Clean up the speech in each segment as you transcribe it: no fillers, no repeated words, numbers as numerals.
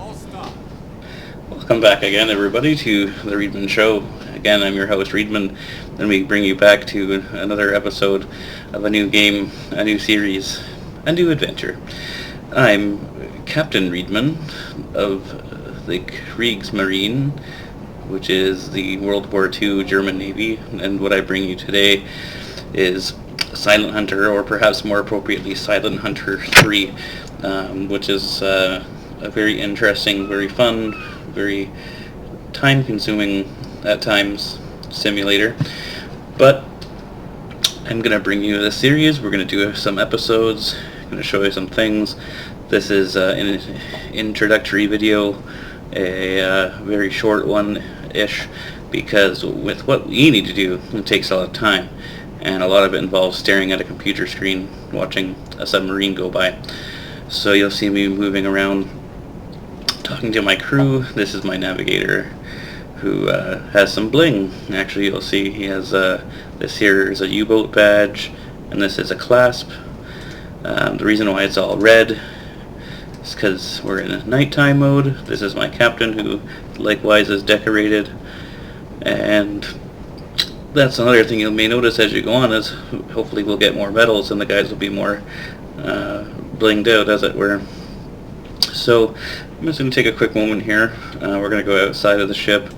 Welcome back again, everybody, to the Reedman Show. Again, I'm your host, Reedman, and we bring you back to another episode of a new game, a new series, a new adventure. I'm Captain Reedman of the Kriegsmarine, which is the World War II German Navy, and what I bring you today is Silent Hunter, or perhaps more appropriately, Silent Hunter 3, which is a very interesting, very fun, very time-consuming at times simulator. But I'm going to bring you this series. We're going to do some episodes. I'm going to show you some things. This is an introductory video, a very short one-ish, because with what we need to do, it takes a lot of time. And a lot of it involves staring at a computer screen, watching a submarine go by. So you'll see me moving around, talking to my crew. This is my navigator, who has some bling. Actually, you'll see he has this here is a U-boat badge, and this is a clasp. The reason why it's all red is because we're in a nighttime mode. This is my captain, who likewise is decorated, and that's another thing you may notice as you go on, is hopefully we'll get more medals and the guys will be more blinged out, as it were. So I'm just going to take a quick moment here. We're going to go outside of the ship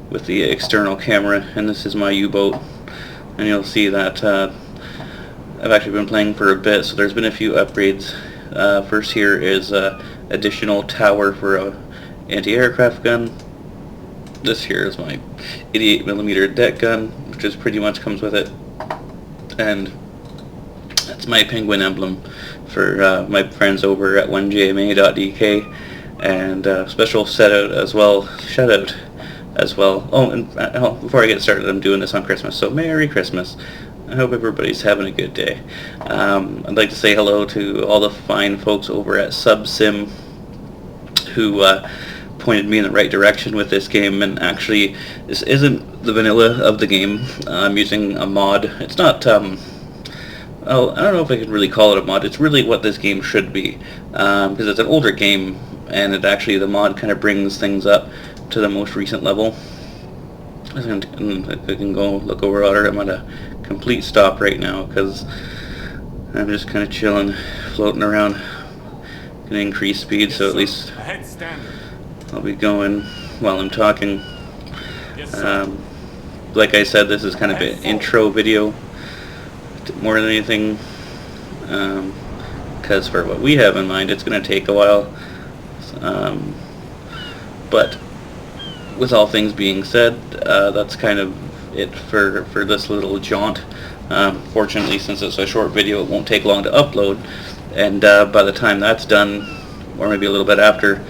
with the external camera, and this is my U-boat, and you'll see that I've actually been playing for a bit, so there's been a few upgrades. First here is additional tower for a anti-aircraft gun. This here is my 88mm deck gun, which is pretty much comes with it, and that's my penguin emblem for my friends over at 1gma.dk, and special shout out as well. Oh, and before I get started, I'm doing this on Christmas, so Merry Christmas. I hope everybody's having a good day. I'd like to say hello to all the fine folks over at SubSim who pointed me in the right direction with this game. And actually, this isn't the vanilla of the game. I'm using a mod. It's not well, I don't know if I could really call it a mod. It's really what this game should be, because it's an older game, and it actually, the mod kind of brings things up to the most recent level. I can go look over water. I'm at a complete stop right now because I'm just kind of chilling, floating around. Gonna increase speed, so at least I'll be going while I'm talking. Like I said, this is kind of an intro video more than anything, because for what we have in mind, it's going to take a while. But with all things being said, that's kind of it for this little jaunt. Fortunately, since it's a short video, it won't take long to upload, and by the time that's done, or maybe a little bit after,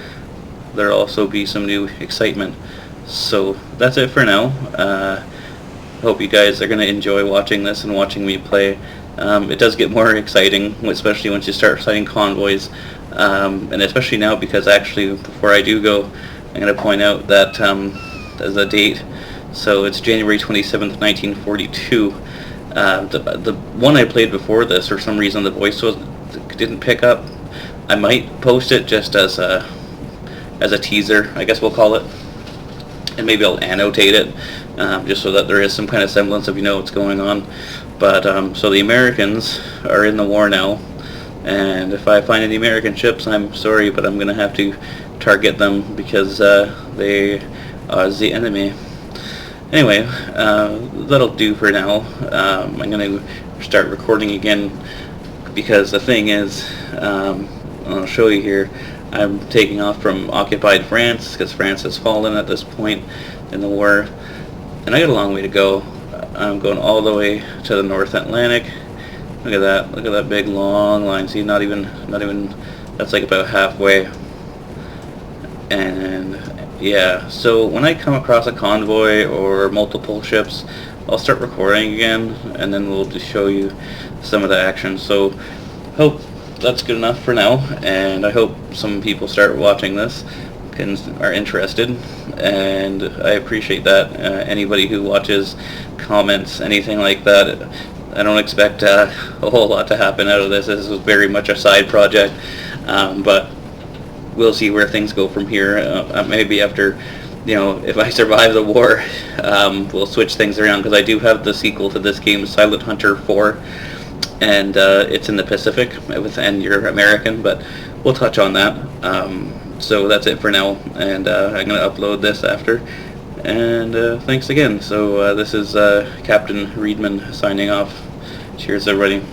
there'll also be some new excitement. So that's it for now. Hope you guys are going to enjoy watching this and watching me play. It does get more exciting, especially once you start sighting convoys, and especially now, because actually, before I do go, I'm going to point out that there's a date. So it's January 27th, 1942. The one I played before this, for some reason the voice didn't pick up. I might post it just as a teaser, I guess we'll call it, and maybe I'll annotate it, just so that there is some kind of semblance of what's going on. But so the Americans are in the war now, and if I find any American ships, I'm sorry, but I'm going to have to target them because they are the enemy. Anyway, that'll do for now. I'm going to start recording again, because the thing is, I'll show you here, I'm taking off from occupied France, because France has fallen at this point in the war, and I got a long way to go. I'm going all the way to the North Atlantic. Look at that big long line. See, not even, that's like about halfway. And yeah, so when I come across a convoy or multiple ships, I'll start recording again, and then we'll just show you some of the action. So hope that's good enough for now, and I hope some people start watching this and are interested, and I appreciate that. Anybody who watches, comments, anything like that, I don't expect a whole lot to happen out of this. This is very much a side project, but we'll see where things go from here. Maybe after, if I survive the war, we'll switch things around, because I do have the sequel to this game, Silent Hunter 4, and it's in the Pacific, and you're American, but we'll touch on that. So that's it for now, and I'm going to upload this after. And thanks again. So this is Captain Reedman signing off. Cheers, everybody.